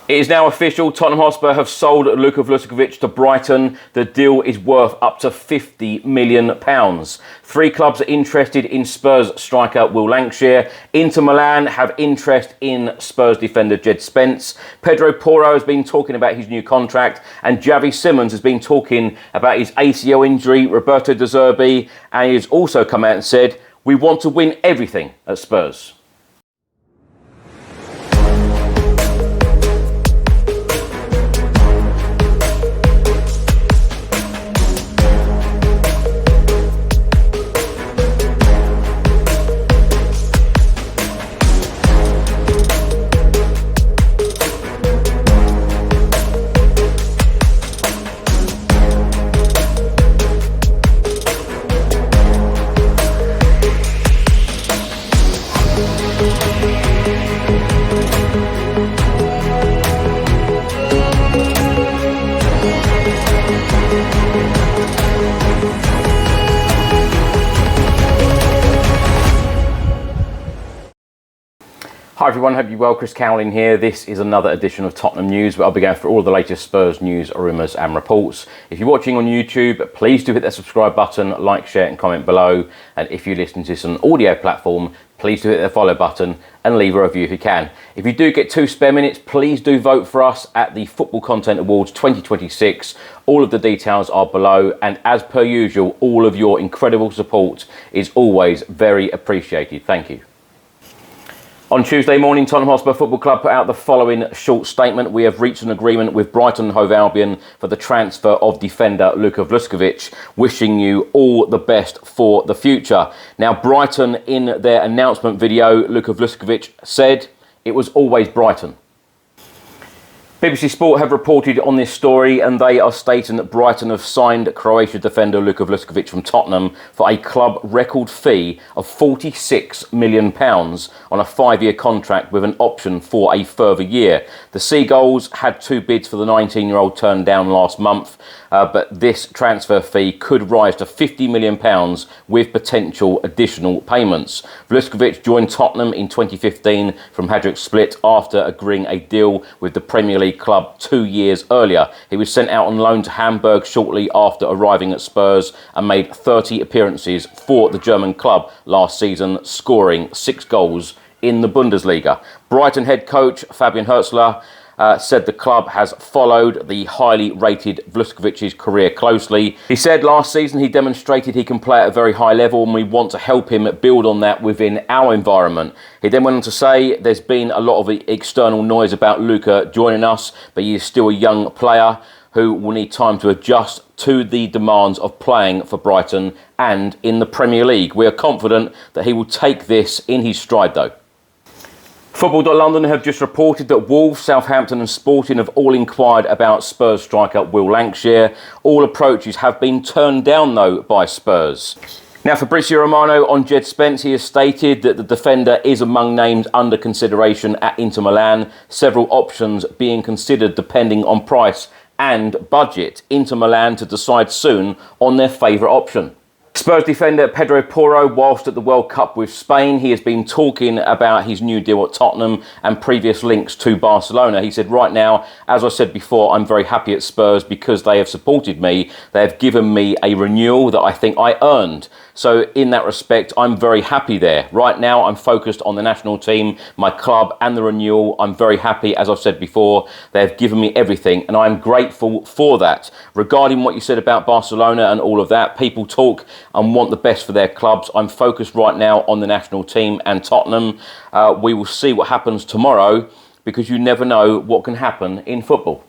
It is now official, Tottenham Hotspur have sold Luka Vuskovic to Brighton. The deal is worth up to £50 million. 3 clubs are interested in Spurs striker Will Lankshear. Inter Milan have interest in Spurs defender Djed Spence. Pedro Porro has been talking about his new contract, and Xavi Simons has been talking about his ACL injury, Roberto De Zerbi, and he has also come out and said, "We want to win everything at Spurs." Hi everyone, hope you're well. Chris Cowlin here. This is another edition of Tottenham News, where I'll be going through all the latest Spurs news, rumours and reports. If you're watching on YouTube, please do hit that subscribe button, like, share and comment below. And if you listen to this on an audio platform, please do hit the follow button and leave a review if you can. If you do get 2 spare minutes, please do vote for us at the Football Content Awards 2026. All of the details are below, and as per usual, all of your incredible support is always very appreciated. Thank you. On Tuesday morning, Tottenham Hotspur Football Club put out the following short statement. "We have reached an agreement with Brighton and Hove Albion for the transfer of defender Luka Vuskovic. Wishing you all the best for the future." Now, Brighton, in their announcement video, Luka Vuskovic said, "It was always Brighton." BBC Sport have reported on this story, and they are stating that Brighton have signed Croatia defender Luka Vuskovic from Tottenham for a club record fee of £46 million on a 5-year contract with an option for a further year. The Seagulls had 2 bids for the 19-year-old turned down last month, but this transfer fee could rise to £50 million with potential additional payments. Vuskovic joined Tottenham in 2015 from Hajduk Split after agreeing a deal with the Premier League club 2 years earlier. He was sent out on loan to Hamburg shortly after arriving at Spurs and made 30 appearances for the German club last season, scoring 6 goals in the Bundesliga. Brighton head coach Fabian Hürzeler said the club has followed the highly rated Vuskovic's career closely. He said last season he demonstrated he can play at a very high level, and we want to help him build on that within our environment. He then went on to say there's been a lot of external noise about Luka joining us, but he is still a young player who will need time to adjust to the demands of playing for Brighton and in the Premier League. We are confident that he will take this in his stride though. Football.London have just reported that Wolves, Southampton and Sporting have all inquired about Spurs striker Will Lankshear. All approaches have been turned down though by Spurs. Now, Fabrizio Romano on Djed Spence, he has stated that the defender is among names under consideration at Inter Milan, several options being considered depending on price and budget. Inter Milan to decide soon on their favourite option. Spurs defender Pedro Porro, whilst at the World Cup with Spain, he has been talking about his new deal at Tottenham and previous links to Barcelona. He said, "Right now, as I said before, I'm very happy at Spurs because they have supported me. They have given me a renewal that I think I earned. So in that respect, I'm very happy there. Right now, I'm focused on the national team, my club and the renewal. I'm very happy, as I've said before. They have given me everything and I'm grateful for that." Regarding what you said about Barcelona and all of that, people talk and want the best for their clubs. I'm focused right now on the national team and Tottenham. We will see what happens tomorrow because you never know what can happen in football.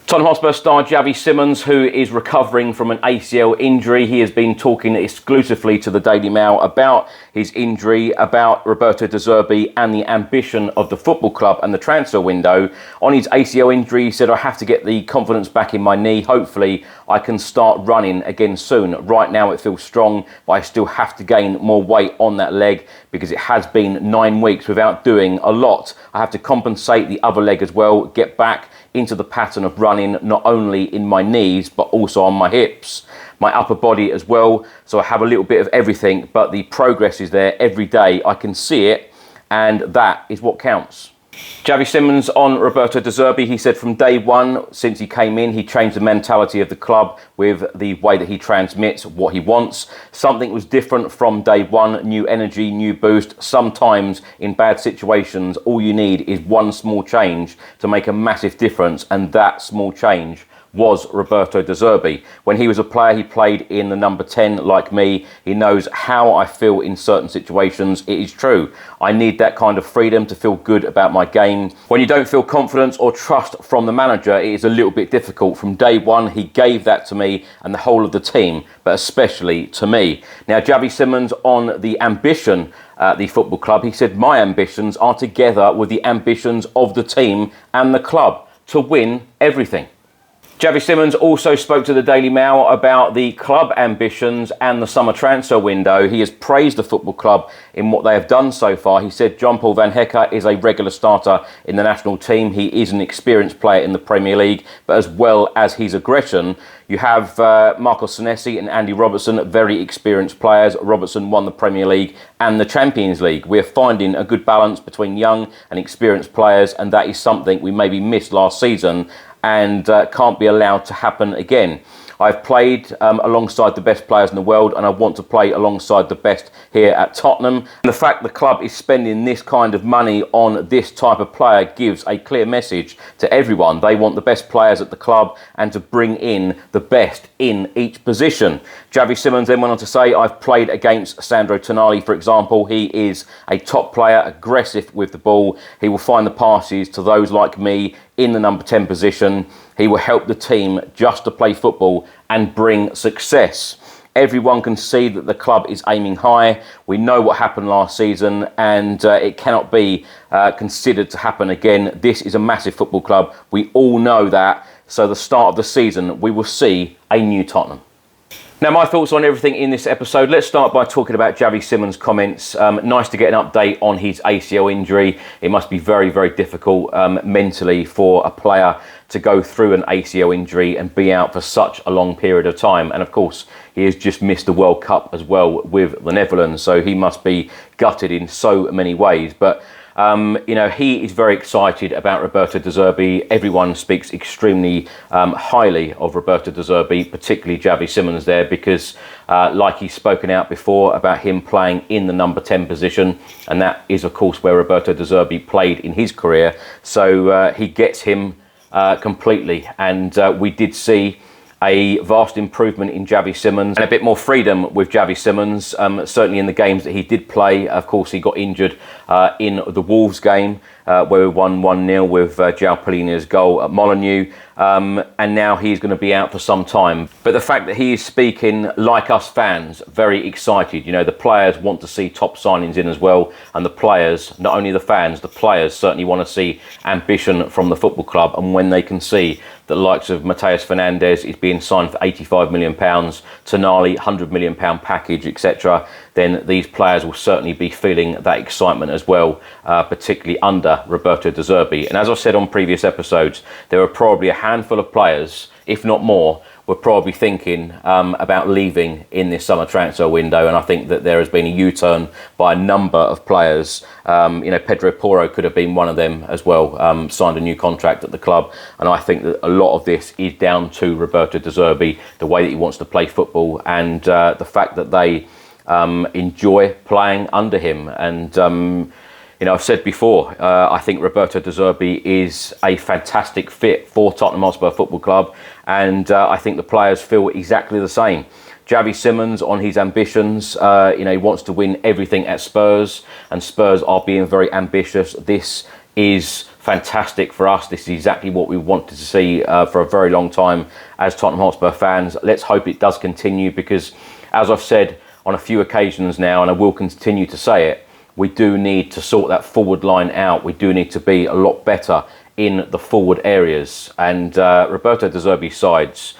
Tottenham Hotspur star Xavi Simons, who is recovering from an ACL injury, he has been talking exclusively to the Daily Mail about his injury, about Roberto De Zerbi and the ambition of the football club and the transfer window. On his ACL injury, he said, "I have to get the confidence back in my knee. Hopefully I can start running again soon. Right now it feels strong, but I still have to gain more weight on that leg because it has been 9 weeks without doing a lot. I have to compensate the other leg as well, get back into the pattern of running, not only in my knees, but also on my hips, my upper body as well. So I have a little bit of everything, but the progress is there every day. I can see it, and that is what counts." Xavi Simons on Roberto De Zerbi. He said from day one, since he came in, he changed the mentality of the club with the way that he transmits what he wants. Something was different from day one, new energy, new boost. Sometimes in bad situations, all you need is one small change to make a massive difference, and that small change was Roberto De Zerbi. When he was a player, he played in the number 10 like me. He knows how I feel in certain situations. It is true. I need that kind of freedom to feel good about my game. When you don't feel confidence or trust from the manager, it is a little bit difficult. From day one, he gave that to me and the whole of the team, but especially to me. Now, Xavi Simons on the ambition at the football club, he said, my ambitions are together with the ambitions of the team and the club to win everything. Xavi Simons also spoke to the Daily Mail about the club ambitions and the summer transfer window. He has praised the football club in what they have done so far. He said John-Paul van Hecke is a regular starter in the national team. He is an experienced player in the Premier League, but as well as his aggression, you have Marco Senesi and Andy Robertson, very experienced players. Robertson won the Premier League and the Champions League. We're finding a good balance between young and experienced players, and that is something we maybe missed last season and can't be allowed to happen again. I've played alongside the best players in the world, and I want to play alongside the best here at Tottenham. And the fact the club is spending this kind of money on this type of player gives a clear message to everyone. They want the best players at the club and to bring in the best in each position. Xavi Simons then went on to say, I've played against Sandro Tonali, for example. He is a top player, aggressive with the ball. He will find the passes to those like me in the number 10 position. He will help the team just to play football and bring success. Everyone can see that the club is aiming high. We know what happened last season, and it cannot be considered to happen again. This is a massive football club. We all know that. So the start of the season, we will see a new Tottenham. Now, my thoughts on everything in this episode. Let's start by talking about Xavi Simons' comments. Nice to get an update on his ACL injury. It must be very, very difficult mentally for a player to go through an ACL injury and be out for such a long period of time. And of course, he has just missed the World Cup as well with the Netherlands, so he must be gutted in so many ways. But he is very excited about Roberto De Zerbi. Everyone speaks extremely highly of Roberto De Zerbi, particularly Xavi Simons there, because like he's spoken out before about him playing in the number 10 position, and that is of course where Roberto De Zerbi played in his career. So he gets him completely, and we did see a vast improvement in Xavi Simons and a bit more freedom with Xavi Simons, certainly in the games that he did play. Of course, he got injured in the Wolves game where we won 1-0 with João Palhinha's goal at Molineux, and now he's going to be out for some time. But the fact that he is speaking like us fans, very excited. You know, the players want to see top signings in as well, and the players, not only the fans, the players certainly want to see ambition from the football club. And when they can see the likes of Matheus Fernandes is being signed for £85 million, Tonali, £100 million package, etc., then these players will certainly be feeling that excitement as well, particularly under Roberto De Zerbi. And as I said on previous episodes, there are probably a handful of players, if not more, were probably thinking about leaving in this summer transfer window, and I think that there has been a U-turn by a number of players. Pedro Porro could have been one of them as well, signed a new contract at the club, and I think that a lot of this is down to Roberto De Zerbi, the way that he wants to play football, and the fact that they enjoy playing under him. And I've said before, I think Roberto De Zerbi is a fantastic fit for Tottenham Hotspur Football Club, and I think the players feel exactly the same. Xavi Simons on his ambitions, he wants to win everything at Spurs, and Spurs are being very ambitious. This is fantastic for us. This is exactly what we wanted to see for a very long time as Tottenham Hotspur fans. Let's hope it does continue, because as I've said on a few occasions now, and I will continue to say it, we do need to sort that forward line out. We do need to be a lot better in the forward areas. And Roberto De Zerbi's sides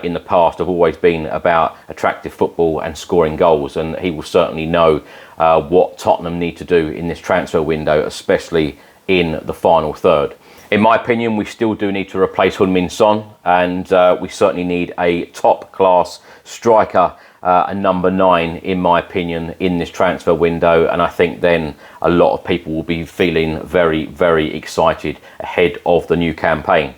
in the past have always been about attractive football and scoring goals. And he will certainly know what Tottenham need to do in this transfer window, especially in the final third. In my opinion, we still do need to replace Heung-min Son, and we certainly need a top-class striker a number 9, in my opinion, in this transfer window. And I think then a lot of people will be feeling very, very excited ahead of the new campaign.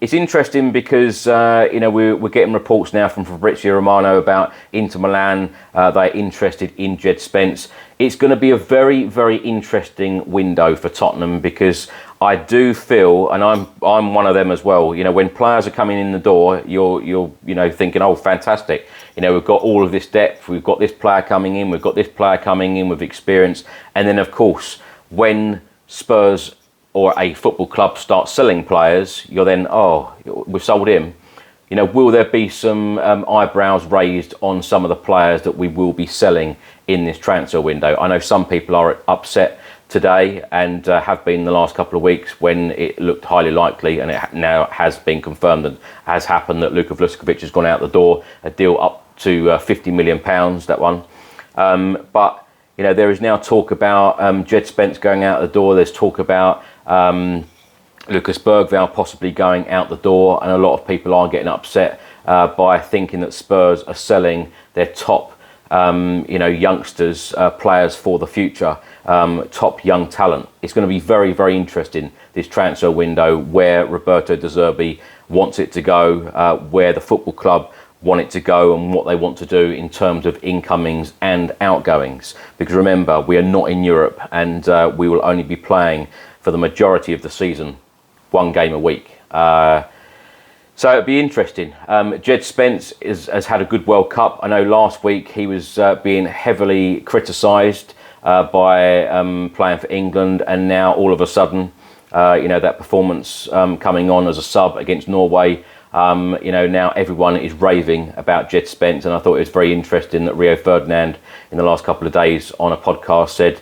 It's interesting because, we're getting reports now from Fabrizio Romano about Inter Milan. They're interested in Djed Spence. It's going to be a very, very interesting window for Tottenham, because I do feel, and I'm one of them as well, when players are coming in the door, you're thinking, oh, fantastic. We've got all of this depth. We've got this player coming in. We've got this player coming in with experience. And then, of course, when Spurs or a football club starts selling players, you're then, oh, we've sold him. Will there be some eyebrows raised on some of the players that we will be selling in this transfer window? I know some people are upset today and have been the last couple of weeks when it looked highly likely, and it now has been confirmed and has happened, that Luka Vuskovic has gone out the door, a deal up to £50 million, that one. But there is now talk about Djed Spence going out the door. There's talk about Lucas Bergvall possibly going out the door, and a lot of people are getting upset by thinking that Spurs are selling their top youngsters, players for the future, top young talent. It's going to be very, very interesting, this transfer window, where Roberto De Zerbi wants it to go, where the football club want it to go, and what they want to do in terms of incomings and outgoings. Because remember, we are not in Europe, and we will only be playing for the majority of the season, 1 game a week. So it'll be interesting. Djed Spence has had a good World Cup. I know last week he was being heavily criticised by playing for England, and now all of a sudden, that performance coming on as a sub against Norway, now everyone is raving about Djed Spence. And I thought it was very interesting that Rio Ferdinand in the last couple of days on a podcast said,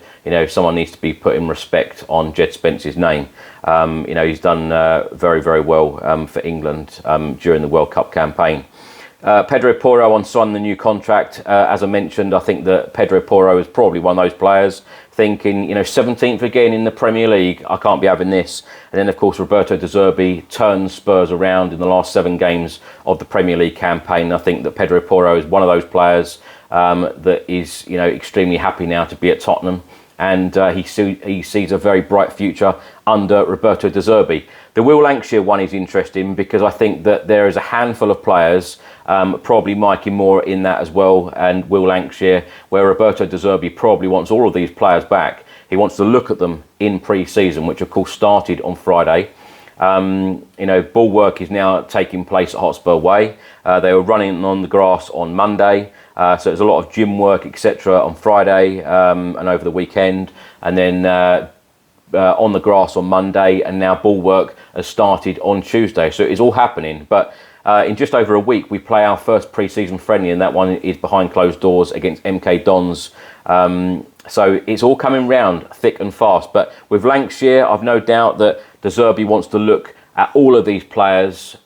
someone needs to be putting respect on Djed Spence's name. He's done very, very well for England during the World Cup campaign. Pedro Porro on signed the new contract. As I mentioned, I think that Pedro Porro is probably one of those players thinking, 17th again in the Premier League, I can't be having this. And then, of course, Roberto De Zerbi turns Spurs around in the last 7 games of the Premier League campaign. I think that Pedro Porro is one of those players that is, extremely happy now to be at Tottenham. And he sees a very bright future under Roberto De Zerbi. The Will Lankshear one is interesting, because I think that there is a handful of players, probably Mikey Moore in that as well, and Will Lankshear, where Roberto De Zerbi probably wants all of these players back. He wants to look at them in pre-season, which of course started on Friday. Ball work is now taking place at Hotspur Way. They were running on the grass on Monday. So there's a lot of gym work, etc. on Friday and over the weekend. And then on the grass on Monday, and now ball work has started on Tuesday. So it's all happening. But in just over a week, we play our first pre-season friendly, and that one is behind closed doors against MK Dons. So it's all coming round thick and fast. But with Lankshear, I've no doubt that De Zerbi wants to look at all of these players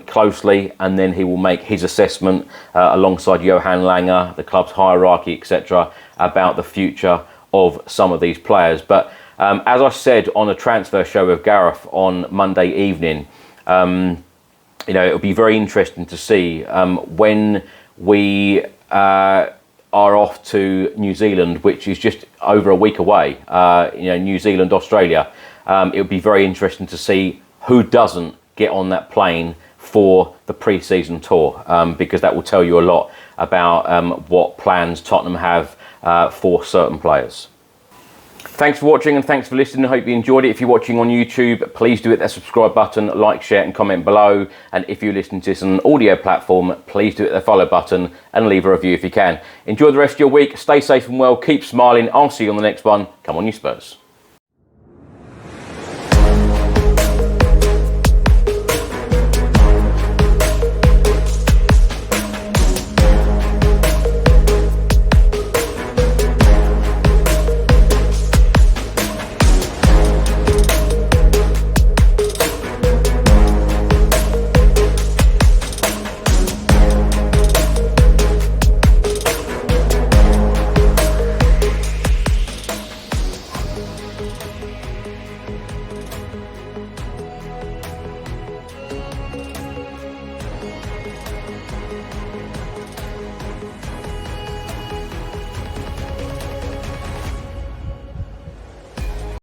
closely, and then he will make his assessment alongside Johan Langer, the club's hierarchy, etc., about the future of some of these players. But as I said on a transfer show with Gareth on Monday evening, it'll be very interesting to see when we are off to New Zealand, which is just over a week away. New Zealand, Australia. It would be very interesting to see who doesn't get on that plane for the pre-season tour, because that will tell you a lot about what plans Tottenham have for certain players. Thanks for watching, and thanks for listening. I hope you enjoyed it. If you're watching on YouTube, please do hit that subscribe button, like, share and comment below. And if you're listening to this on an audio platform, please do hit the follow button and leave a review if you can. Enjoy the rest of your week. Stay safe and well. Keep smiling. I'll see you on the next one. Come on, you Spurs.